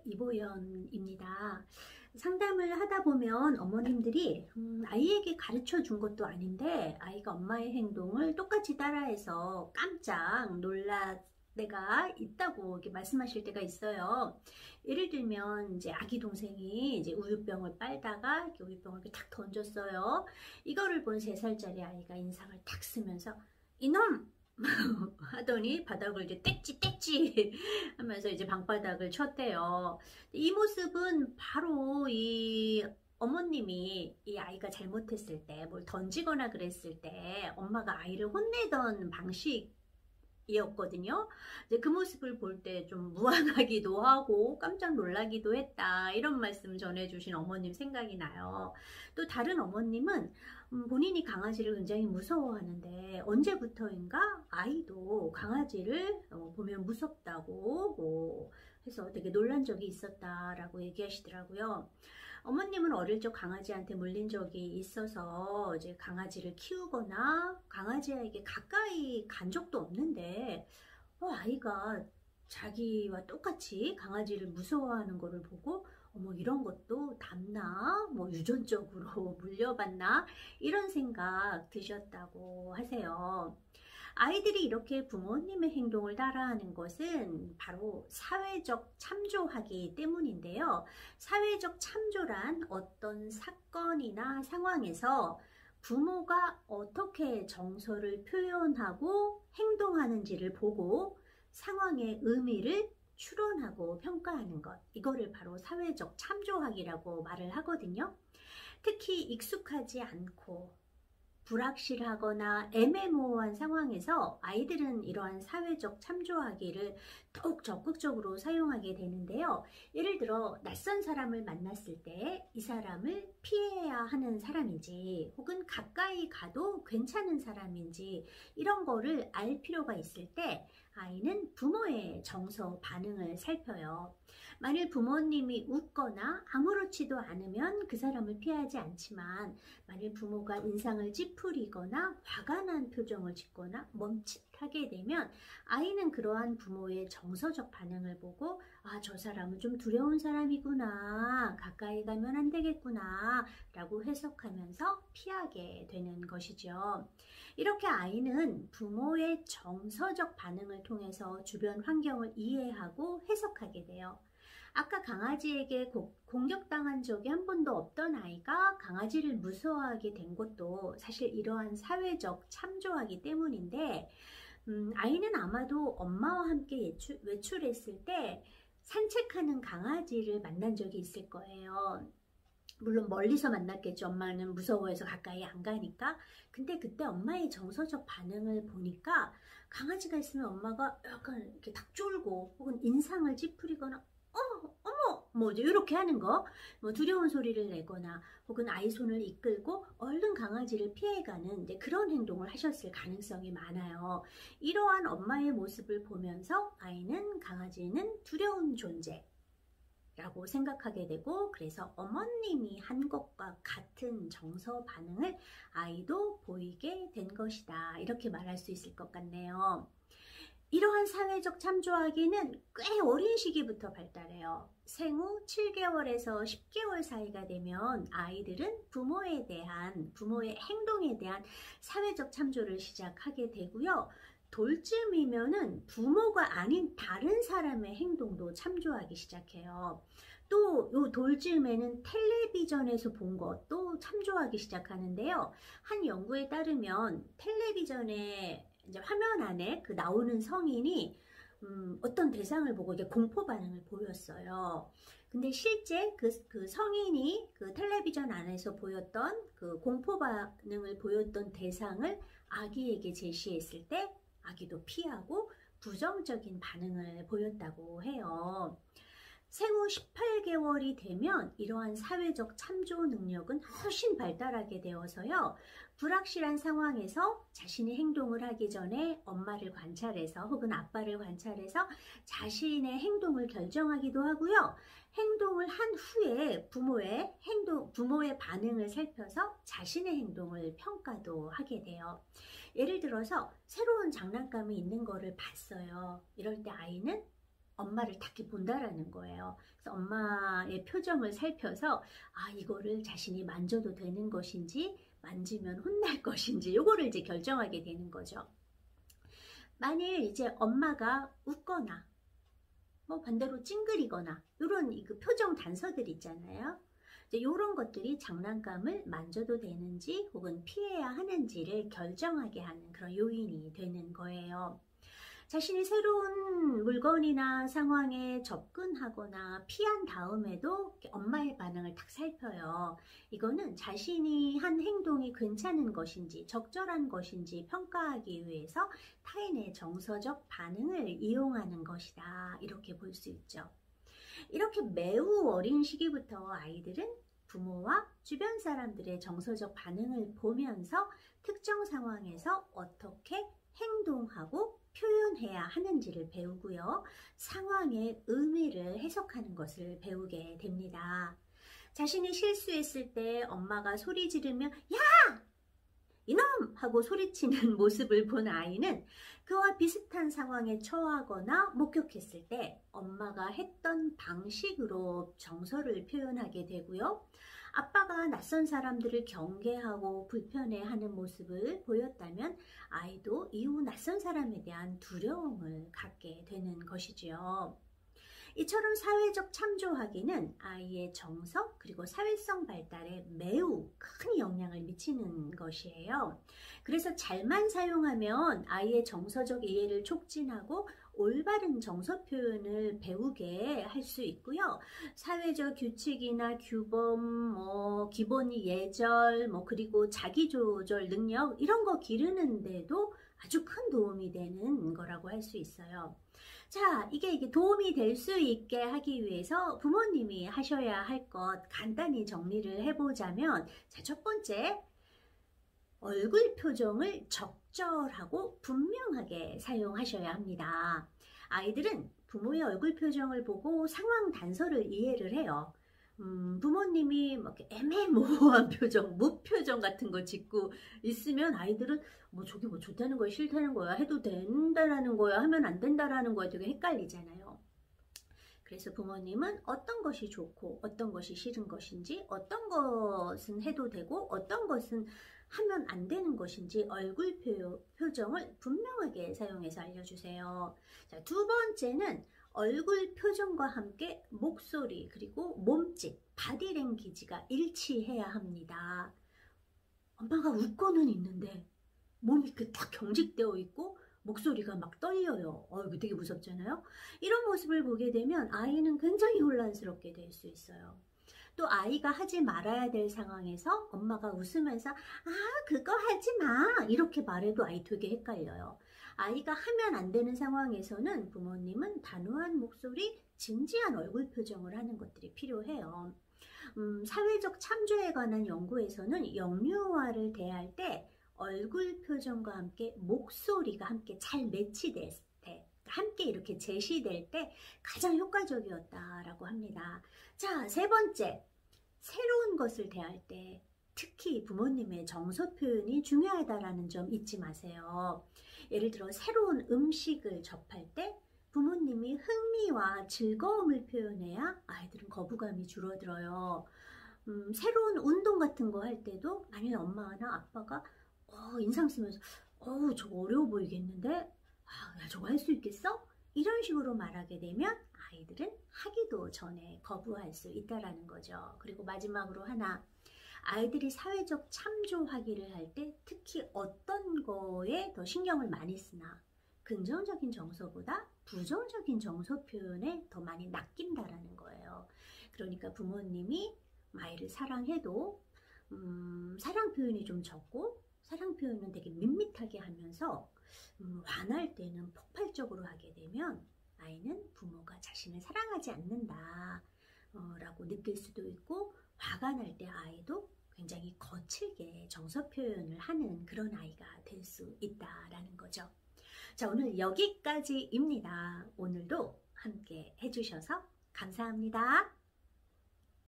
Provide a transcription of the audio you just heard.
네, 이보연입니다. 상담을 하다 보면 어머님들이 아이에게 가르쳐 준 것도 아닌데 아이가 엄마의 행동을 똑같이 따라해서 깜짝 놀랄 때가 있다고 이렇게 말씀하실 때가 있어요. 예를 들면 이제 아기 동생이 이제 우유병을 빨다가 이렇게 우유병을 이렇게 탁 던졌어요. 이거를 본 3살짜리 아이가 인상을 탁 쓰면서 이놈! 하더니 바닥을 이제 떼찌 하면서 이제 방바닥을 쳤대요. 이 모습은 바로 이 어머님이 이 아이가 잘못했을 때 뭘 던지거나 그랬을 때 엄마가 아이를 혼내던 방식이었거든요. 이제 그 모습을 볼 때 좀 무안하기도 하고 깜짝 놀라기도 했다, 이런 말씀 전해주신 어머님 생각이 나요. 또 다른 어머님은 본인이 강아지를 굉장히 무서워하는데 언제부터인가 아이도 강아지를 보면 무섭다고 해서 되게 놀란 적이 있었다라고 얘기하시더라고요. 어머님은 어릴 적 강아지한테 물린 적이 있어서 이제 강아지를 키우거나 강아지에게 가까이 간 적도 없는데 아이가 자기와 똑같이 강아지를 무서워하는 거를 보고 어머, 이런 것도 닮나? 뭐 유전적으로 물려받나? 이런 생각 드셨다고 하세요. 아이들이 이렇게 부모님의 행동을 따라하는 것은 바로 사회적 참조하기 때문인데요. 사회적 참조란 어떤 사건이나 상황에서 부모가 어떻게 정서를 표현하고 행동하는지를 보고 상황의 의미를 추론하고 평가하는 것, 이거를 바로 사회적 참조학이라고 말을 하거든요. 특히 익숙하지 않고 불확실하거나 애매모호한 상황에서 아이들은 이러한 사회적 참조하기를 더욱 적극적으로 사용하게 되는데요. 예를 들어 낯선 사람을 만났을 때 이 사람을 피해야 하는 사람인지 혹은 가까이 가도 괜찮은 사람인지 이런 거를 알 필요가 있을 때 아이는 부모의 정서 반응을 살펴요. 만일 부모님이 웃거나 아무렇지도 않으면 그 사람을 피하지 않지만 만일 부모가 인상을 찌푸리거나 화가 난 표정을 짓거나 멈칫하게 되면 아이는 그러한 부모의 정서적 반응을 보고 저 사람은 좀 두려운 사람이구나, 가까이 가면 안 되겠구나 라고 해석하면서 피하게 되는 것이죠. 이렇게 아이는 부모의 정서적 반응을 통해서 주변 환경을 이해하고 해석하게 돼요. 아까 강아지에게 공격당한 적이 한 번도 없던 아이가 강아지를 무서워하게 된 것도 사실 이러한 사회적 참조하기 때문인데 아이는 아마도 엄마와 함께 외출했을 때 산책하는 강아지를 만난 적이 있을 거예요. 물론 멀리서 만났겠죠. 엄마는 무서워해서 가까이 안 가니까. 근데 그때 엄마의 정서적 반응을 보니까 강아지가 있으면 엄마가 약간 이렇게 딱 쫄고 혹은 인상을 찌푸리거나 어머 뭐 이렇게 하는 거, 뭐 두려운 소리를 내거나 혹은 아이 손을 이끌고 얼른 강아지를 피해가는 그런 행동을 하셨을 가능성이 많아요. 이러한 엄마의 모습을 보면서 아이는 강아지는 두려운 존재 라고 생각하게 되고, 그래서 어머님이 한 것과 같은 정서 반응을 아이도 보이게 된 것이다, 이렇게 말할 수 있을 것 같네요. 이러한 사회적 참조하기는 꽤 어린 시기부터 발달해요. 생후 7개월에서 10개월 사이가 되면 아이들은 부모의 행동에 대한 사회적 참조를 시작하게 되고요. 돌쯤이면은 부모가 아닌 다른 사람의 행동도 참조하기 시작해요. 또 요 돌쯤에는 텔레비전에서 본 것도 참조하기 시작하는데요. 한 연구에 따르면 텔레비전에 이제 화면 안에 그 나오는 성인이 어떤 대상을 보고 이게 공포 반응을 보였어요. 근데 실제 그 성인이 그 텔레비전 안에서 보였던 그 공포 반응을 보였던 대상을 아기에게 제시했을 때 아기도 피하고 부정적인 반응을 보였다고 해요. 생후 18개월이 되면 이러한 사회적 참조 능력은 훨씬 발달하게 되어서요. 불확실한 상황에서 자신의 행동을 하기 전에 엄마를 관찰해서 혹은 아빠를 관찰해서 자신의 행동을 결정하기도 하고요. 행동을 한 후에 부모의 반응을 살펴서 자신의 행동을 평가도 하게 돼요. 예를 들어서 새로운 장난감이 있는 거를 봤어요. 이럴 때 아이는 엄마를 딱 본다라는 거예요. 그래서 엄마의 표정을 살펴서 이거를 자신이 만져도 되는 것인지 만지면 혼날 것인지 요거를 이제 결정하게 되는 거죠. 만일 이제 엄마가 웃거나 뭐 반대로 찡그리거나 이런 그 표정 단서들 있잖아요. 이런 것들이 장난감을 만져도 되는지 혹은 피해야 하는지를 결정하게 하는 그런 요인이 되는 거예요. 자신이 새로운 물건이나 상황에 접근하거나 피한 다음에도 엄마의 반응을 딱 살펴요. 이거는 자신이 한 행동이 괜찮은 것인지 적절한 것인지 평가하기 위해서 타인의 정서적 반응을 이용하는 것이다. 이렇게 볼 수 있죠. 이렇게 매우 어린 시기부터 아이들은 부모와 주변 사람들의 정서적 반응을 보면서 특정 상황에서 어떻게 행동하고 표현해야 하는지를 배우고요. 상황의 의미를 해석하는 것을 배우게 됩니다. 자신이 실수했을 때 엄마가 소리 지르면 야! 이놈! 하고 소리치는 모습을 본 아이는 그와 비슷한 상황에 처하거나 목격했을 때 엄마가 했던 방식으로 정서를 표현하게 되고요. 아빠가 낯선 사람들을 경계하고 불편해하는 모습을 보였다면 아이도 이후 낯선 사람에 대한 두려움을 갖게 되는 것이지요. 이처럼 사회적 참조하기는 아이의 정서 그리고 사회성 발달에 매우 큰 영향을 미치는 것이에요. 그래서 잘만 사용하면 아이의 정서적 이해를 촉진하고 올바른 정서 표현을 배우게 할 수 있고요. 사회적 규칙이나 규범, 기본 예절, 그리고 자기조절 능력 이런 거 기르는데도 아주 큰 도움이 되는 거라고 할 수 있어요. 자, 이게 도움이 될 수 있게 하기 위해서 부모님이 하셔야 할 것 간단히 정리를 해보자면, 자, 첫 번째, 얼굴 표정을 적절하고 분명하게 사용하셔야 합니다. 아이들은 부모의 얼굴 표정을 보고 상황 단서를 이해를 해요. 부모님이 막 애매모호한 표정, 무표정 같은 거 짓고 있으면 아이들은 저게 좋다는 거야, 싫다는 거야, 해도 된다라는 거야, 하면 안 된다라는 거야, 되게 헷갈리잖아요. 그래서 부모님은 어떤 것이 좋고 어떤 것이 싫은 것인지, 어떤 것은 해도 되고 어떤 것은 하면 안 되는 것인지 얼굴 표정을 분명하게 사용해서 알려주세요. 자, 두 번째는 얼굴 표정과 함께 목소리 그리고 몸짓, 바디랭귀지가 일치해야 합니다. 엄마가 웃고는 있는데 몸이 딱 경직되어 있고 목소리가 막 떨려요. 이거 되게 무섭잖아요. 이런 모습을 보게 되면 아이는 굉장히 혼란스럽게 될 수 있어요. 또 아이가 하지 말아야 될 상황에서 엄마가 웃으면서 그거 하지 마 이렇게 말해도 아이 되게 헷갈려요. 아이가 하면 안 되는 상황에서는 부모님은 단호한 목소리, 진지한 얼굴 표정을 하는 것들이 필요해요. 사회적 참조에 관한 연구에서는 영유아를 대할 때 얼굴 표정과 함께 목소리가 함께 잘 매치됐을 때, 함께 이렇게 제시될 때 가장 효과적이었다라고 합니다. 자, 세 번째, 새로운 것을 대할 때 특히 부모님의 정서 표현이 중요하다라는 점 잊지 마세요. 예를 들어 새로운 음식을 접할 때 부모님이 흥미와 즐거움을 표현해야 아이들은 거부감이 줄어들어요. 새로운 운동 같은 거 할 때도 만약에 엄마나 아빠가 인상 쓰면서 저거 어려워 보이겠는데? 야, 저거 할 수 있겠어? 이런 식으로 말하게 되면 아이들은 하기도 전에 거부할 수 있다라는 거죠. 그리고 마지막으로 하나, 아이들이 사회적 참조하기를 할 때 특히 어떤 거에 더 신경을 많이 쓰나, 긍정적인 정서보다 부정적인 정서 표현에 더 많이 낚인다라는 거예요. 그러니까 부모님이 아이를 사랑해도 사랑 표현이 좀 적고 사랑 표현은 되게 밋밋하게 하면서 화날 때는 폭발적으로 하게 되면 아이는 부모가 자신을 사랑하지 않는다 라고 느낄 수도 있고, 화가 날 때 아이도 굉장히 거칠게 정서 표현을 하는 그런 아이가 될 수 있다라는 거죠. 자, 오늘 여기까지입니다. 오늘도 함께 해주셔서 감사합니다.